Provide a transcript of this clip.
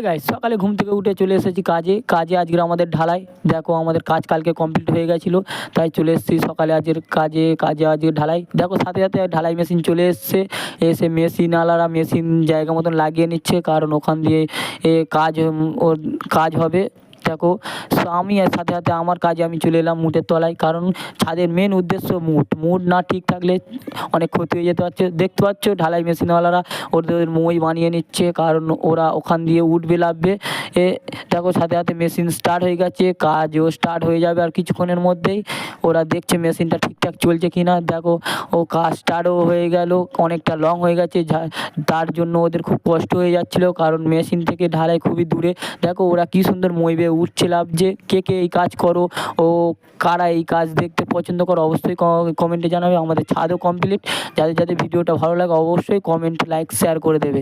Guys, সকালে ঘুম থেকে উঠে চলে এসেছি কাজে আজকে আমাদের ঢালাই। দেখো আমাদের কাজ কালকে কমপ্লিট হয়ে গেছিলো, তাই চলে এসেছি সকালে আজকের কাজে আজকে ঢালাই। দেখো সাথে সাথে ঢালাই মেশিন চলে এসে মেশিনওয়ালারা মেশিন জায়গা মতন লাগিয়ে নিচ্ছে, কারণ ওখান দিয়ে ওর কাজ হবে। দেখো আমি সাথে সাথে আমার কাজে আমি চলে এলাম মুটের তলায়, কারণ ছাদের মেন উদ্দেশ্য মুট না ঠিক থাকলে অনেক ক্ষতি হয়ে যেতে পারছে। দেখতে পাচ্ছ ঢালাই মেশিনওয়ালারা ওদের মই বানিয়ে নিচ্ছে, কারণ ওরা ওখান দিয়ে উঠবে লাভবে। দেখো সাথে সাথে মেশিন স্টার্ট হয়ে গেছে, কাজও স্টার্ট হয়ে যাবে আর কিছুক্ষণের মধ্যেই। ওরা দেখছে মেশিনটা ঠিকঠাক চলছে কি না। দেখো কাজ স্টার্টও হয়ে গেল, অনেকটা লং হয়ে গেছে, তার জন্য ওদের খুব কষ্ট হয়ে যাচ্ছিলো, কারণ মেশিন থেকে ঢালাই খুবই দূরে। দেখো ওরা কি সুন্দর মই বেয়ে উঠছে লাভছে। কে এই কাজ করো ও কারা এই কাজ দেখতে পছন্দ করো অবশ্যই কমেন্টে জানাবে। আমাদের ছাদও কমপ্লিট। যাদের ভিডিওটা ভালো লাগে অবশ্যই কমেন্ট, লাইক, শেয়ার করে দেবে।